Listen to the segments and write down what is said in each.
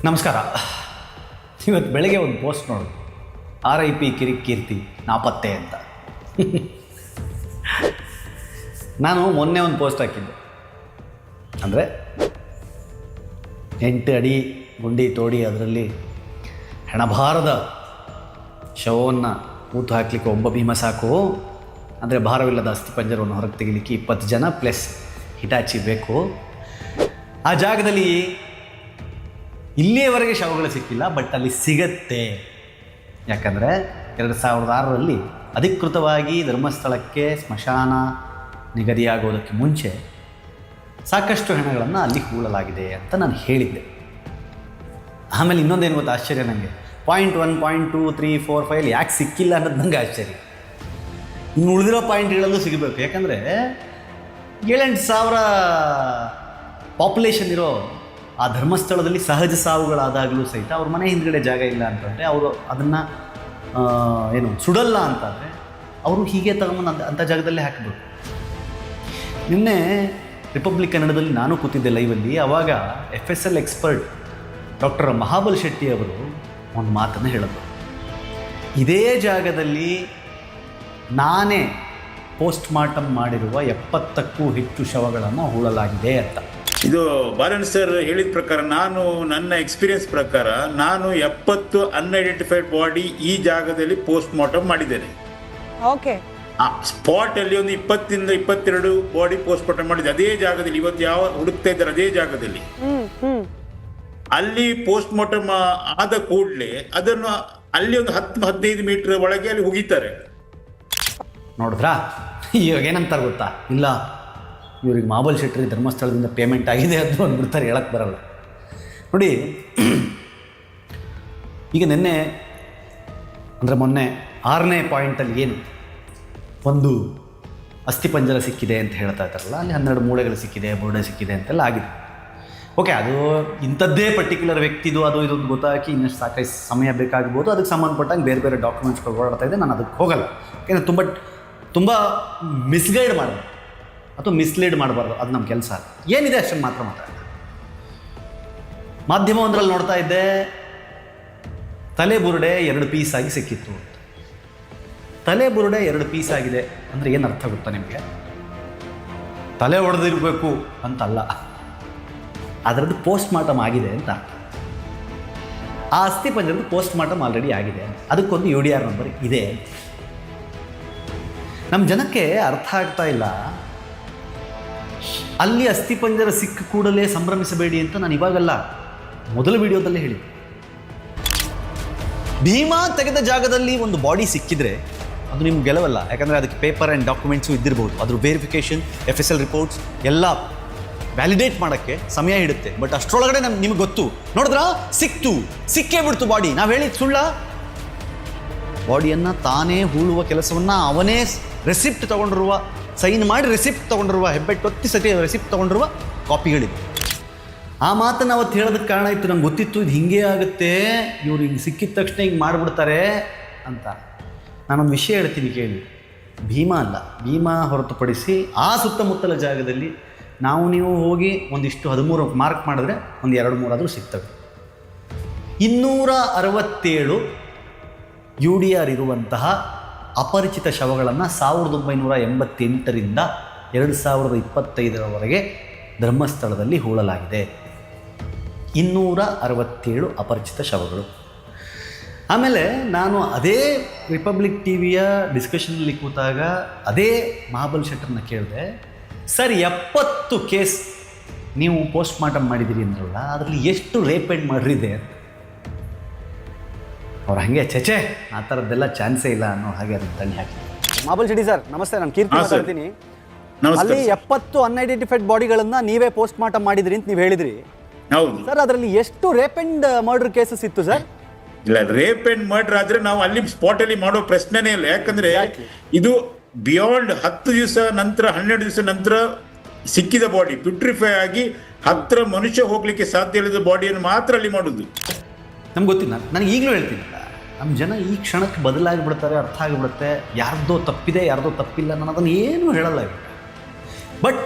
ನಮಸ್ಕಾರ. ಇವತ್ತು ಬೆಳಗ್ಗೆ ಒಂದು ಪೋಸ್ಟ್ ನೋಡು, RIP ಕಿರಿಕೀರ್ತಿ ನಾಪತ್ತೆ ಅಂತ. ನಾನು ಮೊನ್ನೆ ಒಂದು ಪೋಸ್ಟ್ ಹಾಕಿದ್ದೆ. ಅಂದರೆ 8 ಅಡಿ ಗುಂಡಿ ತೋಡಿ ಅದರಲ್ಲಿ ಹೆಣಭಾರದ ಶವವನ್ನು ಊತು ಹಾಕಲಿಕ್ಕೆ ಒಬ್ಬ ಭೀಮ ಸಾಕು, ಅಂದರೆ ಭಾರವಿಲ್ಲದ ಅಸ್ಥಿಪಂಜರವನ್ನು ಹೊರಗೆ ತೆಗಿಲಿಕ್ಕೆ 20 ಜನ ಪ್ಲಸ್ ಹಿಟಾಚಿ ಬೇಕು. ಆ ಜಾಗದಲ್ಲಿ ಇಲ್ಲಿಯವರೆಗೆ ಶವಗಳು ಸಿಕ್ಕಿಲ್ಲ, ಬಟ್ ಅಲ್ಲಿ ಸಿಗತ್ತೆ. ಯಾಕಂದರೆ 2006ರಲ್ಲಿ ಅಧಿಕೃತವಾಗಿ ಧರ್ಮಸ್ಥಳಕ್ಕೆ ಸ್ಮಶಾನ ನಿಗದಿಯಾಗೋದಕ್ಕೆ ಮುಂಚೆ ಸಾಕಷ್ಟು ಹೆಣಗಳನ್ನು ಅಲ್ಲಿ ಹೂಳಲಾಗಿದೆ ಅಂತ ನಾನು ಹೇಳಿದ್ದೆ. ಆಮೇಲೆ ಇನ್ನೊಂದೇನು ಗೊತ್ತಾ ಆಶ್ಚರ್ಯ ನನಗೆ, 0.1, 0.2, 3, 4, 5 ಯಾಕೆ ಸಿಕ್ಕಿಲ್ಲ ಅನ್ನೋದು ನನಗೆ ಆಶ್ಚರ್ಯ. ಇನ್ನು ಉಳಿದಿರೋ ಪಾಯಿಂಟ್ಗಳಲ್ಲೂ ಸಿಗಬೇಕು. ಯಾಕಂದರೆ 7-8 ಸಾವಿರ ಪಾಪ್ಯುಲೇಷನ್ ಇರೋ ಆ ಧರ್ಮಸ್ಥಳದಲ್ಲಿ ಸಹಜ ಸಾವುಗಳಾದಾಗಲೂ ಸಹಿತ ಅವ್ರ ಮನೆ ಹಿಂದ್ಗಡೆ ಜಾಗ ಇಲ್ಲ ಅಂತಂದರೆ, ಅವರು ಅದನ್ನು ಸುಡಲ್ಲ ಅಂತಂದರೆ ಅವರು ಹೀಗೆ ತಗೊಂಡು ಅಂಥ ಜಾಗದಲ್ಲೇ ಹಾಕಬೇಕು. ನಿನ್ನೆ ರಿಪಬ್ಲಿಕ್ ಕನ್ನಡದಲ್ಲಿ ನಾನು ಕೂತಿದ್ದೆ ಲೈವಲ್ಲಿ. ಆವಾಗ FSL expert doctor Mahabal Shetty ಅವರು ಒಂದು ಮಾತನ್ನು ಹೇಳಿದ್ರು, ಇದೇ ಜಾಗದಲ್ಲಿ ನಾನೇ ಪೋಸ್ಟ್ ಮಾರ್ಟಮ್ ಮಾಡಿರುವ 70ಕ್ಕೂ ಹೆಚ್ಚು ಶವಗಳನ್ನು ಹೂಳಲಾಗಿದೆ ಅಂತ. ಇದು ಬಾಲನ್ ಸರ್ ಹೇಳಿದ ಪ್ರಕಾರ, ನನ್ನ ಎಕ್ಸ್ಪೀರಿಯನ್ಸ್ ಪ್ರಕಾರ ನಾನು 70 ಅನ್ಐಡೆಂಟಿಫೈಡ್ ಬಾಡಿ ಈ ಜಾಗದಲ್ಲಿ ಪೋಸ್ಟ್ ಮಾರ್ಟಮ್ ಮಾಡಿದ್ದೇನೆ. ಓಕೆ. ಆ ಸ್ಪಾಟ್ ಅಲ್ಲಿ ಒಂದು 20-22 ಬಾಡಿ ಪೋಸ್ಟ್ ಮಾರ್ಟಮ್ ಮಾಡಿದೆ ಅದೇ ಜಾಗದಲ್ಲಿ. ಇವತ್ತು ಯಾವ ಹುಡುಕ್ತಾ ಇದ್ದಾರೆ ಅದೇ ಜಾಗದಲ್ಲಿ. ಅಲ್ಲಿ ಪೋಸ್ಟ್ ಮಾರ್ಟಮ್ ಆದ ಕೂಡಲೇ ಅದನ್ನು ಅಲ್ಲಿ ಒಂದು 10-15 ಮೀಟರ್ ಒಳಗೆ ಅಲ್ಲಿ ಹುಗಿತಾರೆ. ನೋಡಿದ್ರಾ, ಇವಾಗ ಏನಂತಾರೆ ಗೊತ್ತಾ, ಇಲ್ಲ ಇವ್ರಿಗೆ ಮಹಾಬಲ್ ಶೆಟ್ಟಿ ಧರ್ಮಸ್ಥಳದಿಂದ ಪೇಮೆಂಟ್ ಆಗಿದೆ ಅಂತ ಅಂದ್ಬಿಡ್ತಾರೆ, ಹೇಳಕ್ಕೆ ಬರಲ್ಲ. ನೋಡಿ, ಈಗ ನಿನ್ನೆ ಅಂದರೆ ಮೊನ್ನೆ 6ನೇ ಪಾಯಿಂಟಲ್ಲಿ ಏನು ಒಂದು ಅಸ್ಥಿಪಂಜರ ಸಿಕ್ಕಿದೆ ಅಂತ ಹೇಳ್ತಾ ಇದ್ದಾರಲ್ಲ, ಅಲ್ಲಿ 12 ಮೂಳೆಗಳು ಸಿಕ್ಕಿದೆ, ಬೋರ್ಡೆ ಸಿಕ್ಕಿದೆ ಅಂತೆಲ್ಲ ಆಗಿದೆ. ಓಕೆ, ಅದು ಇಂಥದ್ದೇ ಪರ್ಟಿಕ್ಯುಲರ್ ವ್ಯಕ್ತಿದು ಅದು ಇದೊಂದು ಗೊತ್ತಾಗಿ ಇನ್ನಷ್ಟು ಸಾಕಷ್ಟು ಸಮಯ ಬೇಕಾಗ್ಬೋದು. ಅದಕ್ಕೆ ಸಂಬಂಧಪಟ್ಟಂಗೆ ಬೇರೆ ಬೇರೆ ಡಾಕ್ಯುಮೆಂಟ್ಸ್ಗಳು ಓಡಾಡ್ತಾ ಇದೆ. ನಾನು ಅದಕ್ಕೆ ಹೋಗಲ್ಲ. ಯಾಕೆಂದರೆ ತುಂಬ ಮಿಸ್ಗೈಡ್ ಮಾಡಬಾರ್ದು ಅಥವಾ ಮಿಸ್ಲೀಡ್ ಮಾಡಬಾರ್ದು, ಅದು ನಮ್ಮ ಕೆಲಸ. ಏನಿದೆ ಅಷ್ಟನ್ನು ಮಾತ್ರ ಮಾತಾಡ್ತಾರೆ. ಮಾಧ್ಯಮ ಒಂದರಲ್ಲಿ ನೋಡ್ತಾ ಇದ್ದೆ, ತಲೆ ಬುರುಡೆ 2 ಪೀಸ್ ಆಗಿ ಸಿಕ್ಕಿತ್ತು ಅಂತ. ತಲೆ ಬುರುಡೆ 2 ಪೀಸ್ ಆಗಿದೆ ಅಂದರೆ ಏನು ಅರ್ಥ ಗೊತ್ತಾ ನಿಮಗೆ? ತಲೆ ಹೊಡೆದಿರಬೇಕು ಅಂತಲ್ಲ, ಅದರದ್ದು ಪೋಸ್ಟ್ ಮಾರ್ಟಮ್ ಆಗಿದೆ ಅಂತ. ಆ ಅಸ್ಥಿ ಪಂಜರದ್ದು ಪೋಸ್ಟ್ ಮಾರ್ಟಮ್ ಆಲ್ರೆಡಿ ಆಗಿದೆ, ಅದಕ್ಕೊಂದು UDR ನಂಬರ್ ಇದೆ. ನಮ್ಮ ಜನಕ್ಕೆ ಅರ್ಥ ಆಗ್ತಾ ಇಲ್ಲ. ಅಲ್ಲಿ ಅಸ್ಥಿಪಂಜರ ಸಿಕ್ಕ ಕೂಡಲೇ ಸಂಭ್ರಮಿಸಬೇಡಿ ಅಂತ ನಾನು ಇವಾಗಲ್ಲ, ಮೊದಲ ವಿಡಿಯೋದಲ್ಲೇ ಹೇಳಿದ್ದೆ. ಭೀಮಾ ತೆಗೆದ ಜಾಗದಲ್ಲಿ ಒಂದು ಬಾಡಿ ಸಿಕ್ಕಿದ್ರೆ ಅದು ನಿಮ್ಗೆ ಗೆಲವಲ್ಲ. ಯಾಕಂದರೆ ಅದಕ್ಕೆ ಪೇಪರ್ ಆ್ಯಂಡ್ ಡಾಕ್ಯುಮೆಂಟ್ಸು ಇದ್ದಿರ್ಬೋದು, ಅದ್ರ ವೆರಿಫಿಕೇಷನ್, FSL ರಿಪೋರ್ಟ್ಸ್ ಎಲ್ಲ ವ್ಯಾಲಿಡೇಟ್ ಮಾಡೋಕ್ಕೆ ಸಮಯ ಹಿಡುತ್ತೆ. ಬಟ್ ಅಷ್ಟರೊಳಗಡೆ ನಿಮ್ಗೆ ಗೊತ್ತು, ನೋಡಿದ್ರಾ ಸಿಕ್ಕೇ ಬಿಡ್ತು ಬಾಡಿ. ನಾವು ಹೇಳಿದ್ದು ಸುಳ್ಳ? ಬಾಡಿಯನ್ನು ತಾನೇ ಹೂಳುವ ಕೆಲಸವನ್ನು ಅವನೇ ರೆಸಿಪ್ಟ್ ತೊಗೊಂಡಿರುವ, ಸೈನ್ ಮಾಡಿ ರೆಸಿಪ್ಟ್ ತೊಗೊಂಡಿರುವ, ಹೆಬ್ಬೆಟ್ಟು ಸತಿ ರೆಸಿಪ್ಟ್ ತೊಗೊಂಡಿರುವ ಕಾಪಿಗಳಿವೆ. ಆ ಮಾತನ್ನು ಅವತ್ತು ಹೇಳೋದಕ್ಕೆ ಕಾರಣ ಇತ್ತು, ನಂಗೆ ಗೊತ್ತಿತ್ತು ಇದು ಹಿಂಗೆ ಆಗುತ್ತೆ, ಇವರು ಹಿಂಗೆ ಸಿಕ್ಕಿದ ತಕ್ಷಣ ಹಿಂಗೆ ಮಾಡಿಬಿಡ್ತಾರೆ ಅಂತ. ನಾನೊಂದು ವಿಷಯ ಹೇಳ್ತೀನಿ ಕೇಳಿ. ಭೀಮಾ ಅಲ್ಲ, ಭೀಮಾ ಹೊರತುಪಡಿಸಿ ಆ ಸುತ್ತಮುತ್ತಲ ಜಾಗದಲ್ಲಿ ನೀವು ಹೋಗಿ ಒಂದಿಷ್ಟು 13 ಮಾರ್ಕ್ ಮಾಡಿದ್ರೆ ಒಂದು 2-3 ಆದರೂ ಸಿಗ್ತವೆ. 267 UDR ಇರುವಂತಹ ಅಪರಿಚಿತ ಶವಗಳನ್ನು 1988ರಿಂದ 2025ರವರೆಗೆ ಧರ್ಮಸ್ಥಳದಲ್ಲಿ ಹೂಳಲಾಗಿದೆ. 267 ಅಪರಿಚಿತ ಶವಗಳು. ಆಮೇಲೆ ನಾನು ಅದೇ ರಿಪಬ್ಲಿಕ್ TVಯ ಡಿಸ್ಕಷನಲ್ಲಿ ಕೂತಾಗ ಅದೇ ಮಹಾಬಲ್ ಶೆಟ್ಟರ್ನ ಕೇಳಿದೆ, ಸರ್ 70 ಕೇಸ್ ನೀವು ಪೋಸ್ಟ್ ಮಾರ್ಟಮ್ ಮಾಡಿದ್ದೀರಿ ಅಂದ್ರಲ್ಲ, ಅದರಲ್ಲಿ ಎಷ್ಟು ರೇಪ್ ಆ್ಯಂಡ್ ಮರ್ಡರ್ ಇದೆ ಅಂತ. ಅವ್ರು ಹಾಗೆ ಚೇಚೆ ಆ ಥರದ್ದೆಲ್ಲ ಚಾನ್ಸೇ ಇಲ್ಲ ಅನ್ನೋ ಹಾಗೆ ಅದನ್ನು ತಣ್ಣಿ ಹಾಕಿ. ಮಹಾಬಲ್ ಶೆಟ್ಟಿ ಸರ್ ನಮಸ್ತೆ, ನಾನು ಕೀರ್ತಿ ಮಾತಾಡ್ತೀನಿ. ಅಲ್ಲಿ 70 ಅನ್ಐಡೆಂಟಿಫೈಡ್ ಬಾಡಿಗಳನ್ನು ನೀವೇ ಪೋಸ್ಟ್ ಮಾರ್ಟಮ್ ಮಾಡಿದ್ರಿ ಅಂತ ನೀವು ಹೇಳಿದ್ರಿ. ಹೌದು ಸರ್, ಅದರಲ್ಲಿ ಎಷ್ಟು ರೇಪ್ ಆ್ಯಂಡ್ ಮರ್ಡರ್ ಕೇಸಸ್ ಇತ್ತು ಸರ್? ಇಲ್ಲ, ರೇಪ್ ಅಂಡ್ ಮರ್ಡರ್ ಆದ್ರೆ ನಾವು ಅಲ್ಲಿ ಸ್ಪಾಟ್ ಅಲ್ಲಿ ಮಾಡೋ ಪ್ರಶ್ನೆನೇ ಇಲ್ಲ. ಯಾಕಂದ್ರೆ ಇದು ಬಿಯಾಂಡ್ 10 ದಿವಸ ನಂತರ 12 ದಿವಸ ನಂತರ ಸಿಕ್ಕಿದ ಬಾಡಿ ಪ್ಯೂಟ್ರಿಫೈ ಆಗಿ ಹತ್ರ ಮನುಷ್ಯ ಹೋಗ್ಲಿಕ್ಕೆ ಸಾಧ್ಯ ಇಲ್ಲದ ಬಾಡಿಯನ್ನು ಮಾತ್ರ ಅಲ್ಲಿ ಮಾಡೋದು. ನಮ್ಗೆ ಗೊತ್ತಿಲ್ಲ. ನನಗೆ ಈಗಲೂ ಹೇಳ್ತೀನಿ, ನಮ್ಮ ಜನ ಈ ಕ್ಷಣಕ್ಕೆ ಬದಲಾಗಿಬಿಡ್ತಾರೆ, ಅರ್ಥ ಆಗಿಬಿಡುತ್ತೆ. ಯಾರ್ದೋ ತಪ್ಪಿದೆ, ಯಾರ್ದೋ ತಪ್ಪಿಲ್ಲ, ನಾನು ಅದನ್ನು ಏನೂ ಹೇಳಲ್ಲ. ಬಟ್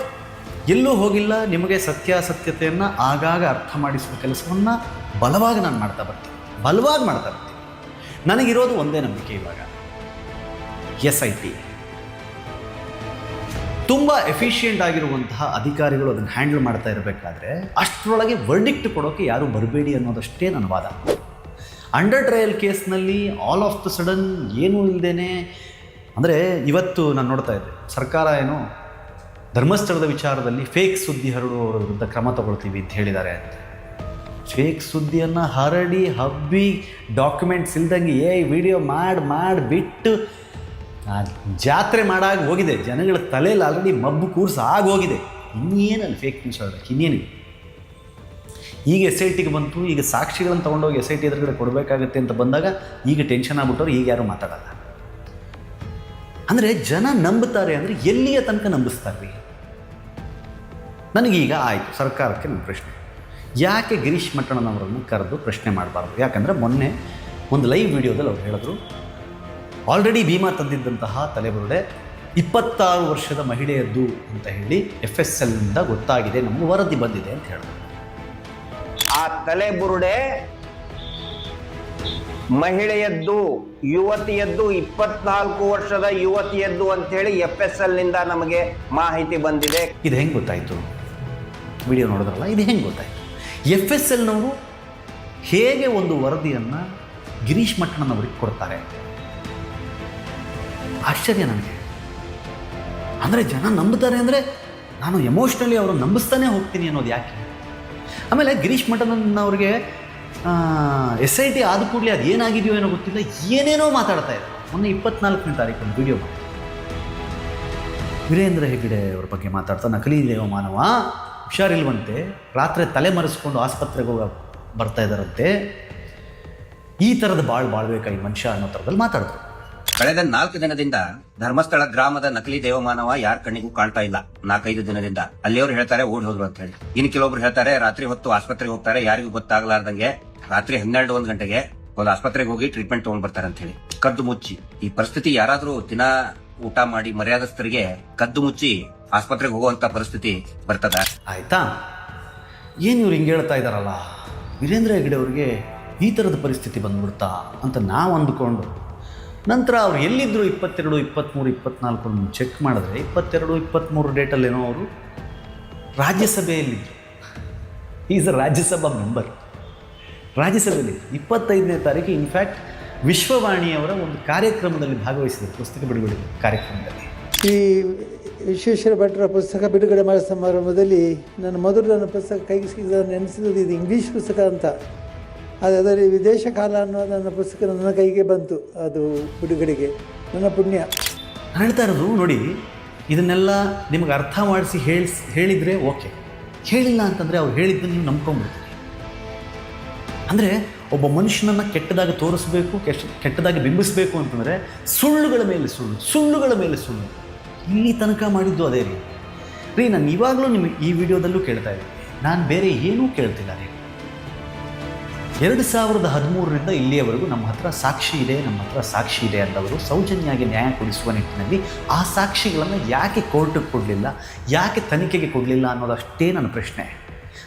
ಎಲ್ಲೂ ಹೋಗಿಲ್ಲ. ನಿಮಗೆ ಸತ್ಯಾಸತ್ಯತೆಯನ್ನು ಆಗಾಗ ಅರ್ಥ ಮಾಡಿಸುವ ಕೆಲಸವನ್ನು ಬಲವಾಗಿ ನಾನು ಮಾಡ್ತಾ ಬರ್ತೀನಿ, ಬಲವಾಗಿ ಮಾಡ್ತಾ ಬರ್ತೀನಿ. ನನಗಿರೋದು ಒಂದೇ ನಂಬಿಕೆ ಇವಾಗ, SIT ತುಂಬ ಎಫಿಷಿಯೆಂಟ್ ಆಗಿರುವಂತಹ ಅಧಿಕಾರಿಗಳು ಅದನ್ನು ಹ್ಯಾಂಡಲ್ ಮಾಡ್ತಾ ಇರಬೇಕಾದ್ರೆ ಅಷ್ಟರೊಳಗೆ ವರ್ಡಿಕ್ಟ್ ಕೊಡೋಕ್ಕೆ ಯಾರೂ ಬರಬೇಡಿ ಅನ್ನೋದಷ್ಟೇ ನನ್ನ ವಾದ. ಅಂಡರ್ ಟ್ರಯಲ್ ಕೇಸ್ನಲ್ಲಿ ಆಲ್ ಆಫ್ ದ ಸಡನ್ ಏನೂ ಇಲ್ಲದೇನೆ, ಅಂದರೆ ಇವತ್ತು ನಾನು ನೋಡ್ತಾ ಇದ್ದೆ, ಸರ್ಕಾರ ಏನು ಧರ್ಮಸ್ಥಳದ ವಿಚಾರದಲ್ಲಿ ಫೇಕ್ ಸುದ್ದಿ ಹರಡುವವರ ವಿರುದ್ಧ ಕ್ರಮ ತಗೊಳ್ತೀವಿ ಅಂತ ಹೇಳಿದ್ದಾರೆ ಅಂತ. ಫೇಕ್ ಸುದ್ದಿಯನ್ನು ಹರಡಿ ಹಬ್ಬಿ ಡಾಕ್ಯುಮೆಂಟ್ಸ್ ಇಲ್ದಂಗೆ ವಿಡಿಯೋ ಮಾಡಿಬಿಟ್ಟು ಜಾತ್ರೆ ಮಾಡಾಗಿ ಹೋಗಿದೆ. ಜನಗಳ ತಲೆಯಲ್ಲಿ ಆಲ್ರೆಡಿ ಮಬ್ಬು ಕೂರ್ಸ್ ಆಗೋಗಿದೆ. ಇನ್ನೇನಲ್ಲಿ ಫೇಕ್ ನ್ಯೂಸ್ ಹೇಳಬೇಕು, ಇನ್ನೇನಿದೆ. ಈಗ SITಗೆ ಬಂತು, ಈಗ ಸಾಕ್ಷಿಗಳನ್ನು ತೊಗೊಂಡೋಗಿ SIT ಎದುರುಗಡೆ ಕೊಡಬೇಕಾಗತ್ತೆ ಅಂತ ಬಂದಾಗ ಈಗ ಟೆನ್ಷನ್ ಆಗ್ಬಿಟ್ಟವ್ರು, ಈಗ ಯಾರೂ ಮಾತಾಡಲ್ಲ. ಅಂದರೆ ಜನ ನಂಬುತ್ತಾರೆ ಅಂದರೆ ಎಲ್ಲಿಯ ತನಕ ನಂಬಿಸ್ತಾರೆ ರೀ? ನನಗೀಗ ಆಯಿತು, ಸರ್ಕಾರಕ್ಕೆ ನನ್ನ ಪ್ರಶ್ನೆ, ಯಾಕೆ ಗಿರೀಶ್ ಮಟ್ಟಣ್ಣನವರನ್ನು ಕರೆದು ಪ್ರಶ್ನೆ ಮಾಡಬಾರ್ದು? ಯಾಕಂದರೆ ಮೊನ್ನೆ ಒಂದು ಲೈವ್ ವಿಡಿಯೋದಲ್ಲಿ ಅವ್ರು ಹೇಳಿದ್ರು, ಆಲ್ರೆಡಿ ಭೀಮಾ ತಂದಿದ್ದಂತಹ ತಲೆಬುರುಡೆ 26 ವರ್ಷದ ಮಹಿಳೆಯದ್ದು ಅಂತ ಹೇಳಿ FSLನಿಂದ ಗೊತ್ತಾಗಿದೆ, ನಮಗೆ ವರದಿ ಬಂದಿದೆ ಅಂತ ಹೇಳಿದ್ರು. ಆ ತಲೆಬುರುಡೆ ಮಹಿಳೆಯದ್ದು, ಯುವತಿಯದ್ದು, 24 ವರ್ಷದ ಯುವತಿಯದ್ದು ಅಂತೇಳಿ FSLನಿಂದ ನಮಗೆ ಮಾಹಿತಿ ಬಂದಿದೆ. ಇದು ಹೆಂಗೆ ಗೊತ್ತಾಯಿತು? ವಿಡಿಯೋ ನೋಡಿದ್ರಲ್ಲ, ಇದು ಹೆಂಗೆ ಗೊತ್ತಾಯಿತು? FSLನವರು ಹೇಗೆ ಒಂದು ವರದಿಯನ್ನು ಗಿರೀಶ್ ಮಟ್ಟಣ್ಣನವರಿಗೆ ಕೊಡ್ತಾರೆ? ಆಶ್ಚರ್ಯ ನನಗೆ. ಅಂದರೆ ಜನ ನಂಬುತ್ತಾರೆ ಅಂದರೆ ನಾನು ಎಮೋಷ್ನಲಿ ಅವರು ನಂಬಿಸ್ತಾನೆ ಹೋಗ್ತೀನಿ ಅನ್ನೋದು ಯಾಕೆ? ಆಮೇಲೆ ಗಿರೀಶ್ ಮಟ್ಟಣ್ಣನವ್ರಿಗೆ SIT ಆದ ಕೂಡಲೇ ಅದು ಏನಾಗಿದೆಯೋ ಏನೋ ಗೊತ್ತಿಲ್ಲ, ಏನೇನೋ ಮಾತಾಡ್ತಾ ಇದೆ. ಮೊನ್ನೆ 24ನೇ ತಾರೀಕು ಒಂದು ವಿಡಿಯೋ ಮಾಡಿ ವೀರೇಂದ್ರ ಹೆಗ್ಗಡೆ ಅವ್ರ ಬಗ್ಗೆ ಮಾತಾಡ್ತಾ, ನಕಲಿ ದೇವಮಾನವ, ಹುಷಾರಿಲ್ವಂತೆ, ರಾತ್ರಿ ತಲೆ ಮರೆಸ್ಕೊಂಡು ಆಸ್ಪತ್ರೆಗೆ ಬರ್ತಾ ಇದ್ದಾರಂತೆ, ಈ ಥರದ ಬಾಳ್ಬೇಕಾಗಿ ಮನುಷ್ಯ ಅನ್ನೋ ಥರದಲ್ಲಿ ಮಾತಾಡಿದ್ರು. ಕಳೆದ 4 ದಿನದಿಂದ ಧರ್ಮಸ್ಥಳ ಗ್ರಾಮದ ನಕಲಿ ದೇವಮಾನವ ಯಾರ ಕಣ್ಣಿಗೂ ಕಾಣ್ತಾ ಇಲ್ಲ. 4-5 ದಿನದಿಂದ ಅಲ್ಲಿಯವರು ಹೇಳ್ತಾರೆ ಓಡಿ ಹೋದ್ರು ಅಂತ ಹೇಳಿ. ಇನ್ನು ಕೆಲವೊಬ್ರು ಹೇಳ್ತಾರೆ ರಾತ್ರಿ ಹೊತ್ತು ಆಸ್ಪತ್ರೆಗೆ ಹೋಗ್ತಾರೆ, ಯಾರಿಗೂ ಗೊತ್ತಾಗ್ಲಾರ್ದಂಗೆ ರಾತ್ರಿ 12-1 ಗಂಟೆಗೆ ಒಂದು ಆಸ್ಪತ್ರೆಗೆ ಹೋಗಿ ಟ್ರೀಟ್ಮೆಂಟ್ ತಗೊಂಡ್ ಬರ್ತಾರೆ ಅಂತ ಹೇಳಿ. ಕದ್ದು ಮುಚ್ಚಿ ಈ ಪರಿಸ್ಥಿತಿ ಯಾರಾದ್ರೂ ದಿನ ಊಟ ಮಾಡಿ ಮರ್ಯಾದಸ್ಥರಿಗೆ ಕದ್ದು ಮುಚ್ಚಿ ಆಸ್ಪತ್ರೆಗೆ ಹೋಗುವಂತ ಪರಿಸ್ಥಿತಿ ಬರ್ತದ? ಆಯ್ತಾ? ಏನು ಇವ್ರು ಹಿಂಗೆ ಹೇಳ್ತಾ ಇದ್ದಾರಲ್ಲ, ವೀರೇಂದ್ರ ಹೆಗ್ಗಡೆ ಅವ್ರಿಗೆ ಈ ಥರದ ಪರಿಸ್ಥಿತಿ ಬಂದ್ಬಿಡ್ತಾ ಅಂತ ನಾವು ಅಂದುಕೊಂಡು, ನಂತರ ಅವ್ರು ಎಲ್ಲಿದ್ದರು 22, 23, 24 ಚೆಕ್ ಮಾಡಿದ್ರೆ 22, 23 ಡೇಟಲ್ಲೇನೋ ಅವರು ರಾಜ್ಯಸಭೆಯಲ್ಲಿದ್ದರು. ಈಸ್ ಅ ರಾಜ್ಯಸಭಾ ಮೆಂಬರ್. ರಾಜ್ಯಸಭೆಯಲ್ಲಿ 25ನೇ ತಾರೀಕು ಇನ್ಫ್ಯಾಕ್ಟ್ ವಿಶ್ವವಾಣಿಯವರ ಒಂದು ಕಾರ್ಯಕ್ರಮದಲ್ಲಿ ಭಾಗವಹಿಸಿದರು, ಪುಸ್ತಕ ಬಿಡುಗಡೆ ಕಾರ್ಯಕ್ರಮದಲ್ಲಿ. ಈ ವಿಶ್ವೇಶ್ವರ ಭಟ್ರ ಪುಸ್ತಕ ಬಿಡುಗಡೆ ಮಾಡೋ ಸಮಾರಂಭದಲ್ಲಿ ನನ್ನ ಪುಸ್ತಕ ಕೈಗೆ ಸಿಗದ ನೆನೆಸಿದ್ದು ಇದು ಇಂಗ್ಲೀಷ್ ಪುಸ್ತಕ ಅಂತ. ಅದರಲ್ಲಿ ವಿದೇಶ ಕಾಲ ಅನ್ನೋ ನನ್ನ ಪುಸ್ತಕ ನನ್ನ ಕೈಗೆ ಬಂತು, ಅದು ಬಿಡುಗಡೆಗೆ. ನನ್ನ ಪುಣ್ಯ. ನಾನು ಹೇಳ್ತಾ ಇರೋದು ನೋಡಿ, ಇದನ್ನೆಲ್ಲ ನಿಮಗೆ ಅರ್ಥ ಮಾಡಿಸಿ ಹೇಳಿದರೆ ಓಕೆ, ಹೇಳಿಲ್ಲ ಅಂತಂದರೆ ಅವ್ರು ಹೇಳಿದ್ದನ್ನು ನೀವು ನಂಬ್ಕೊಂಡ್ಬಿಡ್ತೀರಿ. ಅಂದರೆ ಒಬ್ಬ ಮನುಷ್ಯನನ್ನು ಕೆಟ್ಟದಾಗಿ ತೋರಿಸ್ಬೇಕು, ಕೆಟ್ಟದಾಗಿ ಬಿಂಬಿಸಬೇಕು ಅಂತಂದರೆ ಸುಳ್ಳುಗಳ ಮೇಲೆ ಸುಳ್ಳು ಇಲ್ಲಿ ತನಕ ಮಾಡಿದ್ದು ಅದೇ ರೀ. ನಾನು ಇವಾಗಲೂ ನಿಮಗೆ ಈ ವಿಡಿಯೋದಲ್ಲೂ ಕೇಳ್ತಾ ಇದ್ದೀನಿ, ನಾನು ಬೇರೆ ಏನೂ ಕೇಳ್ತಿಲ್ಲ ರೀ. 2013ರಿಂದ ಇಲ್ಲಿಯವರೆಗೂ ನಮ್ಮ ಹತ್ರ ಸಾಕ್ಷಿ ಇದೆ ಅಂದವರು ಸೌಜನ್ಯಾಗಿ ನ್ಯಾಯ ಕೊಡಿಸುವ ನಿಟ್ಟಿನಲ್ಲಿ ಆ ಸಾಕ್ಷಿಗಳನ್ನು ಯಾಕೆ ಕೋರ್ಟಿಗೆ ಕೊಡಲಿಲ್ಲ, ಯಾಕೆ ತನಿಖೆಗೆ ಕೊಡಲಿಲ್ಲ ಅನ್ನೋದಷ್ಟೇ ನನ್ನ ಪ್ರಶ್ನೆ.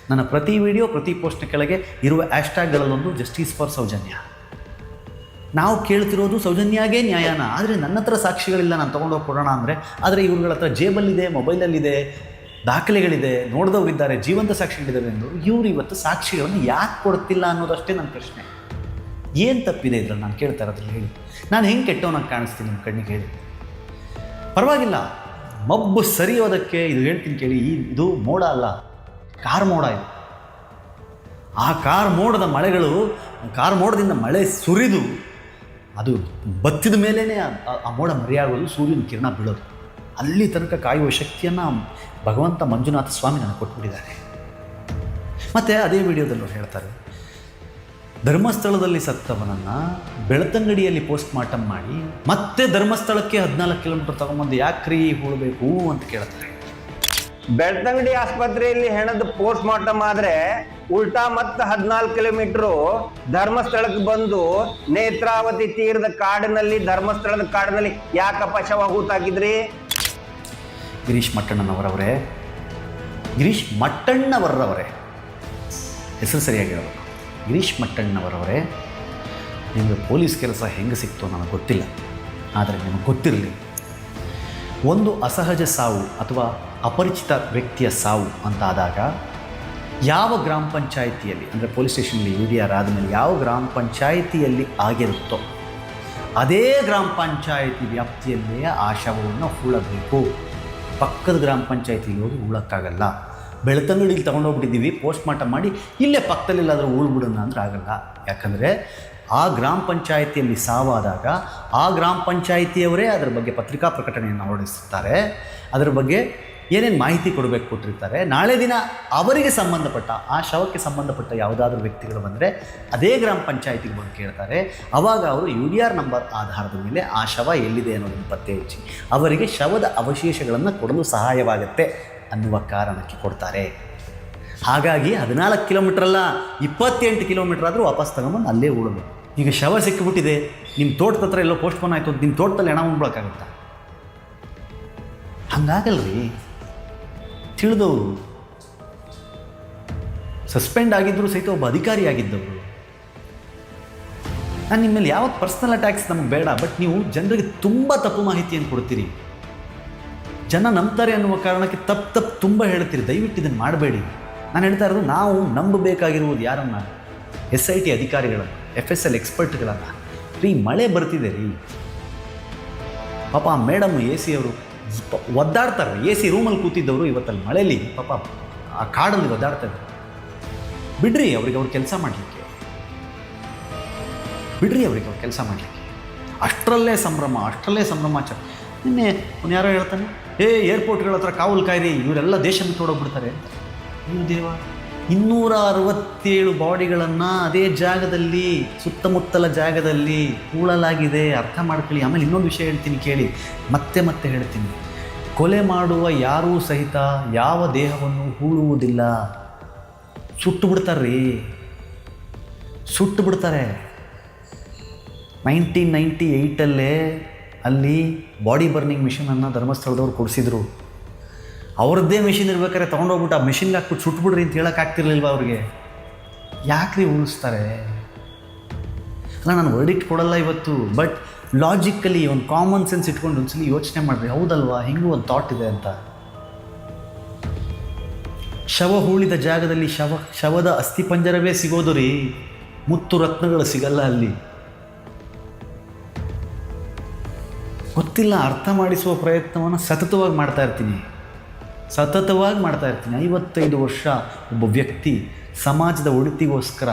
ನನ್ನ ಪ್ರತಿ ವಿಡಿಯೋ, ಪ್ರತಿ ಪೋಸ್ಟ್ನ ಕೆಳಗೆ ಇರುವ ಹ್ಯಾಶ್ಟ್ಯಾಗ್ಗಳಲ್ಲೊಂದು ಜಸ್ಟಿಸ್ ಫಾರ್ ಸೌಜನ್ಯ. ನಾವು ಕೇಳ್ತಿರೋದು ಸೌಜನ್ಯಾಗೇ ನ್ಯಾಯನ. ಆದರೆ ನನ್ನ ಹತ್ರ ಸಾಕ್ಷಿಗಳಿಲ್ಲ, ನಾನು ತೊಗೊಂಡೋಗಿ ಕೊಡೋಣ ಅಂದರೆ, ಆದರೆ ಇವ್ರುಗಳ ಹತ್ರ ಜೇಬಲ್ಲಿದೆ, ಮೊಬೈಲಲ್ಲಿದೆ, ದಾಖಲೆಗಳಿದೆ, ನೋಡಿದವರಿದ್ದಾರೆ, ಜೀವಂತ ಸಾಕ್ಷಿಗಳಿದ್ದಾರೆ ಎಂದವರು ಇವರು ಇವತ್ತು ಸಾಕ್ಷಿಗಳನ್ನು ಯಾಕೆ ಕೊಡ್ತಿಲ್ಲ ಅನ್ನೋದಷ್ಟೇ ನನ್ನ ಪ್ರಶ್ನೆ. ಏನು ತಪ್ಪಿದೆ ಇದ್ರಲ್ಲಿ? ನಾನು ಕೇಳ್ತಾ ಇರೋದ್ರಲ್ಲಿ ಹೇಳಿ. ನಾನು ಹೆಂಗೆ ಕೆಟ್ಟವನಾಗಿ ಕಾಣಿಸ್ತೀನಿ ನಿಮ್ಮ ಕಣ್ಣಿಗೆ? ಹೇಳಿ. ಪರವಾಗಿಲ್ಲ, ಮಬ್ಬು ಸರಿಯೋದಕ್ಕೆ ಇದು ಹೇಳ್ತೀನಿ ಕೇಳಿ. ಇದು ಮೋಡ ಅಲ್ಲ, ಕಾರ್ ಮೋಡ ಇದು. ಆ ಕಾರ್ ಮೋಡದಿಂದ ಮಳೆ ಸುರಿದು ಅದು ಬತ್ತಿದ ಮೇಲೇ ಆ ಮೋಡ ಮರೆಯಾಗೋದು, ಸೂರ್ಯನ ಕಿರಣ ಬೀಳೋದು. ಅಲ್ಲಿ ತನಕ ಕಾಯುವ ಶಕ್ತಿಯನ್ನು ಭಗವಂತ ಮಂಜುನಾಥ ಸ್ವಾಮಿ ನನಗೆ ಕೊಟ್ಬಿಟ್ಟಿದ್ದಾರೆ. ಮತ್ತು ಅದೇ ವಿಡಿಯೋದಲ್ಲೂ ಹೇಳ್ತಾರೆ, ಧರ್ಮಸ್ಥಳದಲ್ಲಿ ಸತ್ತವನನ್ನು ಬೆಳ್ತಂಗಡಿಯಲ್ಲಿ ಪೋಸ್ಟ್ ಮಾರ್ಟಮ್ ಮಾಡಿ ಮತ್ತೆ ಧರ್ಮಸ್ಥಳಕ್ಕೆ 14 ಕಿಲೋಮೀಟರ್ ತಗೊಂಬಂದು ಯಾಕ್ರಿ ಹೂಳಬೇಕು ಅಂತ ಕೇಳ್ತಾರೆ. ಬೆಳ್ತಂಗಡಿ ಆಸ್ಪತ್ರೆಯಲ್ಲಿ ಹೆಣದ ಪೋಸ್ಟ್ ಮಾರ್ಟಮ್ ಆದ್ರೆ ಉಲ್ಟಾ ಮತ್ತೆ 14 ಕಿಲೋಮೀಟರ್ ಧರ್ಮಸ್ಥಳಕ್ಕೆ ಬಂದು ನೇತ್ರಾವತಿ ತೀರದ ಕಾಡಿನಲ್ಲಿ, ಧರ್ಮಸ್ಥಳದ ಕಾಡಿನಲ್ಲಿ ಯಾಕಪ್ಪ ಶವ ಹೂತಾಕಿದ್ರಿ? ಗಿರೀಶ್ ಮಟ್ಟಣ್ಣನವರವರೇ, ಗಿರೀಶ್ ಮಟ್ಟಣ್ಣವರವರೇ, ಹೆಸರು ಸರಿಯಾಗಿ ಹೇಳಬೇಕು, ಗಿರೀಶ್ ಮಟ್ಟಣ್ಣವರವರೇ, ನಿಮಗೆ ಪೊಲೀಸ್ ಕೆಲಸ ಹೆಂಗೆ ಸಿಕ್ತೋ ನನಗೆ ಗೊತ್ತಿಲ್ಲ, ಆದರೆ ನಿಮಗೆ ಗೊತ್ತಿರಲಿ, ಒಂದು ಅಸಹಜ ಸಾವು ಅಥವಾ ಅಪರಿಚಿತ ವ್ಯಕ್ತಿಯ ಸಾವು ಅಂತಾದಾಗ ಯಾವ ಗ್ರಾಮ ಪಂಚಾಯಿತಿಯಲ್ಲಿ, ಅಂದರೆ ಪೊಲೀಸ್ ಸ್ಟೇಷನಲ್ಲಿ UDR ಆದಮೇಲೆ ಯಾವ ಗ್ರಾಮ ಪಂಚಾಯಿತಿಯಲ್ಲಿ ಆಗಿರುತ್ತೋ ಅದೇ ಗ್ರಾಮ ಪಂಚಾಯಿತಿ ವ್ಯಾಪ್ತಿಯಲ್ಲೇ ಆ ಶವವನ್ನು ಹೂಳಬೇಕು. ಪಕ್ಕದ ಗ್ರಾಮ ಪಂಚಾಯಿತಿಗೆ ಹೋಗಿ ಹೂಳಕ್ಕಾಗಲ್ಲ. ಬೆಳ್ತಂಗಡಿಗೆ ತೊಗೊಂಡೋಗ್ಬಿಟ್ಟಿದ್ದೀವಿ, ಪೋಸ್ಟ್ ಮಾರ್ಟಮ್ ಮಾಡಿ ಇಲ್ಲೇ ಪಕ್ಕದಲ್ಲೆಲ್ಲಾದರೂ ಹೂಳ್ಬಿಡೋಣ ಅಂದ್ರೆ ಆಗಲ್ಲ. ಯಾಕಂದರೆ ಆ ಗ್ರಾಮ ಪಂಚಾಯಿತಿಯಲ್ಲಿ ಸಾವಾದಾಗ ಆ ಗ್ರಾಮ ಪಂಚಾಯಿತಿಯವರೇ ಅದರ ಬಗ್ಗೆ ಪತ್ರಿಕಾ ಪ್ರಕಟಣೆಯನ್ನು ಹೊರಡಿಸುತ್ತಾರೆ, ಅದರ ಬಗ್ಗೆ ಏನೇನು ಮಾಹಿತಿ ಕೊಟ್ಟಿರ್ತಾರೆ. ನಾಳೆ ದಿನ ಅವರಿಗೆ ಸಂಬಂಧಪಟ್ಟ ಆ ಶವಕ್ಕೆ ಸಂಬಂಧಪಟ್ಟ ಯಾವುದಾದ್ರೂ ವ್ಯಕ್ತಿಗಳು ಬಂದರೆ ಅದೇ ಗ್ರಾಮ ಪಂಚಾಯಿತಿಗೆ ಬಂದು ಕೇಳ್ತಾರೆ. ಆವಾಗ ಅವರು UDR ನಂಬರ್ ಆಧಾರದ ಮೇಲೆ ಆ ಶವ ಎಲ್ಲಿದೆ ಅನ್ನೋದನ್ನು ಪತ್ತೆ ಹಚ್ಚಿ ಅವರಿಗೆ ಶವದ ಅವಶೇಷಗಳನ್ನು ಕೊಡಲು ಸಹಾಯವಾಗುತ್ತೆ ಅನ್ನುವ ಕಾರಣಕ್ಕೆ ಕೊಡ್ತಾರೆ. ಹಾಗಾಗಿ 14 ಕಿಲೋಮೀಟ್ರ್ ಅಲ್ಲ, 28 ಕಿಲೋಮೀಟ್ರ್ ಆದರೂ ವಾಪಸ್ ತಗೊಂಬಂದು ಅಲ್ಲೇ ಉಳಬೇಕು. ಈಗ ಶವ ಸಿಕ್ಕಿಬಿಟ್ಟಿದೆ, ನಿಮ್ಮ ತೋಟದ ಹತ್ರ ಎಲ್ಲೋ ಪೋಸ್ಟ್ಪೋನ್ ಆಯಿತು, ನಿಮ್ಮ ತೋಟದಲ್ಲಿ ಹೆಣ ಉಣ್ಬಿಡೋಕ್ಕಾಗುತ್ತಾ? ಹಂಗಾಗಲ್ರಿ. ತಿಳಿದವರು, ಸಸ್ಪೆಂಡ್ ಆಗಿದ್ದರೂ ಸಹಿತ ಒಬ್ಬ ಅಧಿಕಾರಿ ಆಗಿದ್ದವರು. ನಾನು ನಿಮ್ಮ ಮೇಲೆ ಯಾವತ್ತು ಪರ್ಸ್ನಲ್ ಅಟ್ಯಾಕ್ಸ್ ನಮಗೆ ಬೇಡ, ಬಟ್ ನೀವು ಜನರಿಗೆ ತುಂಬ ತಪ್ಪು ಮಾಹಿತಿಯನ್ನು ಕೊಡ್ತೀರಿ. ಜನ ನಂಬ್ತಾರೆ ಅನ್ನುವ ಕಾರಣಕ್ಕೆ ತಪ್ಪು ತುಂಬ ಹೇಳ್ತೀರಿ. ದಯವಿಟ್ಟು ಇದನ್ನು ಮಾಡಬೇಡಿ. ನಾನು ಹೇಳ್ತಾ ಇರೋದು, ನಾವು ನಂಬಬೇಕಾಗಿರುವುದು ಯಾರನ್ನು? SIT ಅಧಿಕಾರಿಗಳನ್ನು, FSL ಎಕ್ಸ್ಪರ್ಟ್ಗಳನ್ನು. ಮಳೆ ಬರ್ತಿದೆ ರೀ, ಪಾಪ ಆ ಮೇಡಮ್ AC ಅವರು ಒದ್ದಾಡ್ತಾರೆ. AC ರೂಮಲ್ಲಿ ಕೂತಿದ್ದವರು ಇವತ್ತಲ್ಲಿ ಮಳೆಯಲ್ಲಿ ಪಾಪ ಆ ಕಾಡಲ್ಲಿ ಒದ್ದಾಡ್ತಾರೆ. ಬಿಡ್ರಿ ಅವ್ರಿಗೆ ಅವ್ರ ಕೆಲಸ ಮಾಡಲಿಕ್ಕೆ, ಅಷ್ಟರಲ್ಲೇ ಸಂಭ್ರಮಾಚರಣೆ. ನಿನ್ನೆ ಅವ್ನು ಯಾರೋ ಹೇಳ್ತಾನೆ, ಏರ್ಪೋರ್ಟ್ಗಳ ಹತ್ರ ಕಾವಲು ಕಾಯ್ರಿ, ಇವರೆಲ್ಲ ದೇಶ ಬಿಟ್ಟೋಡೋಗ್ಬಿಡ್ತಾರೆ ಅಂತ. ಇನ್ನು ದೇವ, 267 ಬಾಡಿಗಳನ್ನು ಅದೇ ಜಾಗದಲ್ಲಿ, ಸುತ್ತಮುತ್ತಲ ಜಾಗದಲ್ಲಿ ಹೂಳಲಾಗಿದೆ. ಅರ್ಥ ಮಾಡ್ಕೊಳ್ಳಿ. ಆಮೇಲೆ ಇನ್ನೊಂದು ವಿಷಯ ಹೇಳ್ತೀನಿ ಕೇಳಿ, ಮತ್ತೆ ಹೇಳ್ತೀನಿ. ಕೊಲೆ ಮಾಡುವ ಯಾರೂ ಸಹಿತ ಯಾವ ದೇಹವನ್ನು ಹೂಳುವುದಿಲ್ಲ, ಸುಟ್ಟು ಬಿಡ್ತಾರೆ. 1998 ಅಲ್ಲಿ ಬಾಡಿ ಬರ್ನಿಂಗ್ ಮಿಷನನ್ನು ಧರ್ಮಸ್ಥಳದವ್ರು ಕೊಡಿಸಿದ್ರು. ಅವ್ರದ್ದೇ ಮಿಷಿನ್ ಇರ್ಬೇಕಾದ್ರೆ ತೊಗೊಂಡೋಗ್ಬಿಟ್ಟು ಆ ಮಿಷಿನ್ಗೆ ಹಾಕ್ಬಿಟ್ಟು ಸುಟ್ಬಿಡ್ರಿ ಅಂತ ಹೇಳೋಕ್ಕಾಗ್ತಿರ್ಲಿಲ್ವ ಅವ್ರಿಗೆ? ಯಾಕ್ರಿ ಉಳಿಸ್ತಾರೆ? ಅಲ್ಲ, ನಾನು ವರ್ಡಿಕ್ಟ್ ಕೊಡಲ್ಲ ಇವತ್ತು, ಬಟ್ ಲಾಜಿಕಲಿ ಒಂದು ಕಾಮನ್ ಸೆನ್ಸ್ ಇಟ್ಕೊಂಡು ಒಂದ್ಸಲಿ ಯೋಚನೆ ಮಾಡಿರಿ. ಹೌದಲ್ವಾ, ಹೆಂಗೂ ಒಂದು ಥಾಟ್ ಇದೆ ಅಂತ. ಶವ ಹೂಳಿದ ಜಾಗದಲ್ಲಿ ಶವದ ಅಸ್ಥಿಪಂಜರವೇ ಸಿಗೋದು ರೀ, ಮುತ್ತು ರತ್ನಗಳು ಸಿಗಲ್ಲ ಅಲ್ಲಿ. ಗೊತ್ತಿಲ್ಲ, ಅರ್ಥ ಮಾಡಿಸುವ ಪ್ರಯತ್ನವನ್ನು ಸತತವಾಗಿ ಮಾಡ್ತಾ ಇರ್ತೀನಿ. 55 ವರ್ಷ ಒಬ್ಬ ವ್ಯಕ್ತಿ ಸಮಾಜದ ಒಳಿತಿಗೋಸ್ಕರ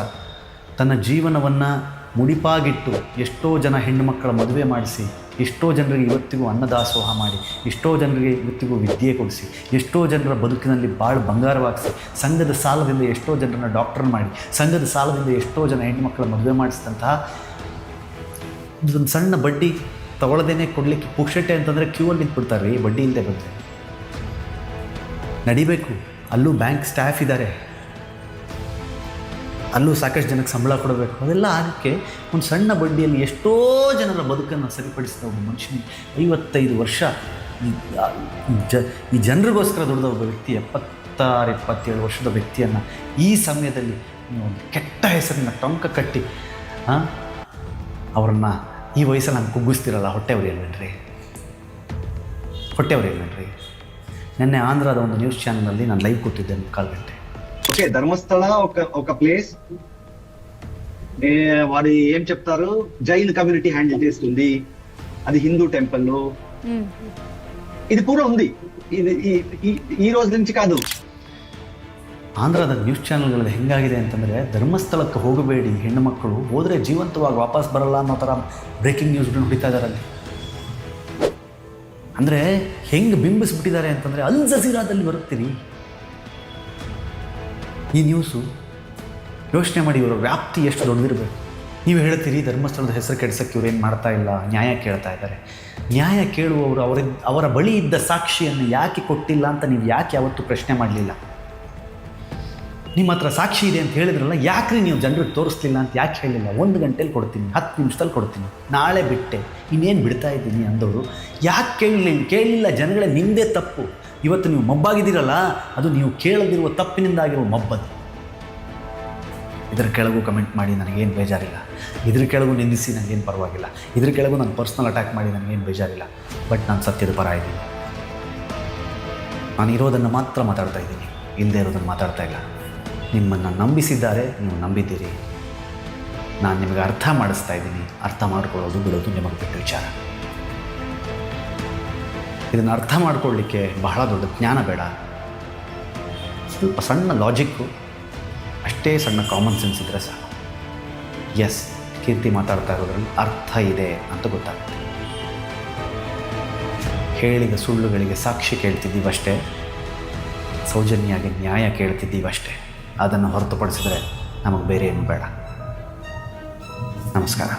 ತನ್ನ ಜೀವನವನ್ನು ಮುಡಿಪಾಗಿಟ್ಟು ಎಷ್ಟೋ ಜನ ಹೆಣ್ಣು ಮಕ್ಕಳ ಮದುವೆ ಮಾಡಿಸಿ, ಎಷ್ಟೋ ಜನರಿಗೆ ಇವತ್ತಿಗೂ ಅನ್ನದಾಸೋಹ ಮಾಡಿ, ಎಷ್ಟೋ ಜನರಿಗೆ ಇವತ್ತಿಗೂ ವಿದ್ಯೆ ಕೊಡಿಸಿ, ಎಷ್ಟೋ ಜನರ ಬದುಕಿನಲ್ಲಿ ಬಂಗಾರವಾಗಿಸಿ, ಸಂಘದ ಸಾಲದಿಂದ ಎಷ್ಟೋ ಜನರನ್ನ ಡಾಕ್ಟರ್ ಮಾಡಿ, ಸಂಘದ ಸಾಲದಿಂದ ಎಷ್ಟೋ ಜನ ಹೆಣ್ಣು ಮಕ್ಕಳ ಮದುವೆ ಮಾಡಿಸಿದಂತಹ ಒಂದು ಸಣ್ಣ ಬಡ್ಡಿ ತಗೊಳ್ಳದೇನೆ ಕೊಡಲಿಕ್ಕೆ ಪುಕ್ಷಟೆ ಅಂತಂದರೆ ಕ್ಯೂವಲ್ಲಿ ನಿಂತ್ಬಿಡ್ತಾರೆ ರೀ. ಬಡ್ಡಿ ಇಲ್ಲದೆ ಬಂದರೆ ನಡಿಬೇಕು. ಅಲ್ಲೂ ಬ್ಯಾಂಕ್ ಸ್ಟಾಫ್ ಇದ್ದಾರೆ, ಅಲ್ಲೂ ಸಾಕಷ್ಟು ಜನಕ್ಕೆ ಸಂಬಳ ಕೊಡಬೇಕು. ಅದೆಲ್ಲ ಆಗಕ್ಕೆ ಒಂದು ಸಣ್ಣ ಬಡ್ಡಿಯಲ್ಲಿ ಎಷ್ಟೋ ಜನರ ಬದುಕನ್ನು ಸರಿಪಡಿಸಿದ ಒಬ್ಬ ಮನುಷ್ಯನಿಗೆ 55 ವರ್ಷ ಈ ಜನರಿಗೋಸ್ಕರ ದುಡಿದ ಒಬ್ಬ ವ್ಯಕ್ತಿ, 76-77 ವರ್ಷದ ವ್ಯಕ್ತಿಯನ್ನು ಈ ಸಮಯದಲ್ಲಿ ನೀವು ಒಂದು ಕೆಟ್ಟ ಹೆಸರಿನ ಟೊಂಕ ಕಟ್ಟಿ ಅವರನ್ನು ಈ ವಯಸ್ಸಲ್ಲಿ ನಾನು ಕುಗ್ಗಿಸ್ತಿರಲ್ಲ. ಹೊಟ್ಟೆವ್ರಿ ಅಲ್ವೇನ್ರಿ? నిన్నే ఆంధ్రాದ ಒಂದು న్యూస్ ఛానల్ ನಾನು లైవ్ కూర్చుంటే 1/4 గంట. ఓకే, ధర్మస్థల ఒక ప్లేస్ వాడు ఏం చెప్తారు, జైన్ కమ్యూనిటీ హ్యాండిల్ చేస్తుంది, అది హిందూ టెంపుల్. ఇది పూర్వం ఉంది, ఇది ఈ రోజు నుంచి కాదు. ಆಂಧ್ರದ ನ್ಯೂಸ್ ಚಾನಲ್ಗಳಲ್ಲಿ ಹೆಂಗಾಗಿದೆ ಅಂತಂದರೆ, ಧರ್ಮಸ್ಥಳಕ್ಕೆ ಹೋಗಬೇಡಿ, ಹೆಣ್ಣು ಮಕ್ಕಳು ಹೋದರೆ ಜೀವಂತವಾಗಿ ವಾಪಸ್ ಬರಲ್ಲ ಅನ್ನೋ ಥರ ಬ್ರೇಕಿಂಗ್ ನ್ಯೂಸ್ಗಳನ್ನ ಹೊಡಿತಾ ಇದ್ದಾರಲ್ಲಿ. ಅಂದರೆ ಹೆಂಗೆ ಬಿಂಬಿಸ್ಬಿಟ್ಟಿದ್ದಾರೆ ಅಂತಂದರೆ, ಅಲ್ ಜಜೀರಾದಲ್ಲಿ ಬರುತ್ತೀರಿ ಈ ನ್ಯೂಸು. ಯೋಚನೆ ಮಾಡಿ, ಇವರ ವ್ಯಾಪ್ತಿ ಎಷ್ಟು ದೊಡ್ಡದಿರಬೇಕು. ನೀವು ಹೇಳ್ತೀರಿ ಧರ್ಮಸ್ಥಳದ ಹೆಸರು ಕೆಡಿಸೋಕ್ಕೆ ಇವ್ರು ಏನು ಮಾಡ್ತಾ ಇಲ್ಲ, ನ್ಯಾಯ ಕೇಳ್ತಾ ಇದ್ದಾರೆ. ನ್ಯಾಯ ಕೇಳುವವರು ಅವರ ಬಳಿ ಇದ್ದ ಸಾಕ್ಷಿಯನ್ನು ಯಾಕೆ ಕೊಟ್ಟಿಲ್ಲ ಅಂತ ನೀವು ಯಾಕೆ ಯಾವತ್ತೂ ಪ್ರಶ್ನೆ ಮಾಡಲಿಲ್ಲ? ನಿಮ್ಮ ಹತ್ರ ಸಾಕ್ಷಿ ಇದೆ ಅಂತ ಹೇಳಿದ್ರಲ್ಲ, ಯಾಕ್ರಿ ನೀವು ಜನರಿಗೆ ತೋರಿಸ್ಲಿಲ್ಲ ಅಂತ ಯಾಕೆ ಹೇಳಿಲ್ಲ? 1 ಗಂಟೆಲಿ ಕೊಡ್ತೀನಿ, 10 ನಿಮಿಷದಲ್ಲಿ ಕೊಡ್ತೀನಿ, ನಾಳೆ ಬಿಟ್ಟೆ, ಇನ್ನೇನು ಬಿಡ್ತಾ ಇದ್ದೀನಿ ಅಂದವರು ಯಾಕೆ ಕೇಳಲಿಲ್ಲ? ಜನಗಳೇ, ನಿಮ್ಮದೇ ತಪ್ಪು. ಇವತ್ತು ನೀವು ಮಬ್ಬಾಗಿದ್ದೀರಲ್ಲ, ಅದು ನೀವು ಕೇಳದಿರುವ ತಪ್ಪಿನಿಂದಾಗಿರುವ ಮಬ್ಬದು. ಇದರ ಕೆಳಗೂ ಕಮೆಂಟ್ ಮಾಡಿ ನನಗೇನು ಬೇಜಾರಿಲ್ಲ, ಇದ್ರ ಕೆಳಗೂ ನಿಂದಿಸಿ ನನಗೇನು ಪರವಾಗಿಲ್ಲ, ಇದ್ರ ಕೆಳಗೂ ನಾನು ಪರ್ಸ್ನಲ್ ಅಟ್ಯಾಕ್ ಮಾಡಿ ನನಗೇನು ಬೇಜಾರಿಲ್ಲ. ಬಟ್ ನಾನು ಸತ್ಯದ ಪರ ಇದ್ದೀನಿ. ನಾನು ಇರೋದನ್ನು ಮಾತ್ರ ಮಾತಾಡ್ತಾ ಇದ್ದೀನಿ, ಇಲ್ಲದೆ ಇರೋದನ್ನು ಮಾತಾಡ್ತಾ ಇಲ್ಲ. ನಿಮ್ಮನ್ನು ನಂಬಿಸಿದ್ದಾರೆ, ನೀವು ನಂಬಿದ್ದೀರಿ. ನಾನು ನಿಮಗೆ ಅರ್ಥ ಮಾಡಿಸ್ತಾ ಇದ್ದೀನಿ. ಅರ್ಥ ಮಾಡ್ಕೊಳ್ಳೋದು ಬಿಡೋದು ನಿಮಗೆ ಬಿಟ್ಟು ವಿಚಾರ. ಇದನ್ನು ಅರ್ಥ ಮಾಡ್ಕೊಳ್ಳಿಕ್ಕೆ ಬಹಳ ದೊಡ್ಡ ಜ್ಞಾನ ಬೇಡ, ಸ್ವಲ್ಪ ಸಣ್ಣ ಲಾಜಿಕ್ಕು, ಅಷ್ಟೇ ಸಣ್ಣ ಕಾಮನ್ ಸೆನ್ಸ್ ಇದ್ದರೆ ಸಾಕು. ಎಸ್, ಕೀರ್ತಿ ಮಾತಾಡ್ತಾ ಇರೋದ್ರಲ್ಲಿ ಅರ್ಥ ಇದೆ ಅಂತ ಗೊತ್ತಾಗುತ್ತೆ. ಹೇಳಿದ ಸುಳ್ಳುಗಳಿಗೆ ಸಾಕ್ಷಿ ಕೇಳ್ತಿದ್ದೀವಷ್ಟೇ, ಸೌಜನ್ಯಾಗೆ ನ್ಯಾಯ ಕೇಳ್ತಿದ್ದೀವಷ್ಟೇ. ಅದನ್ನು ಹೊರತುಪಡಿಸಿದ್ರೆ ನಮಗೆ ಬೇರೆ ಏನು ಬೇಡ. ನಮಸ್ಕಾರ.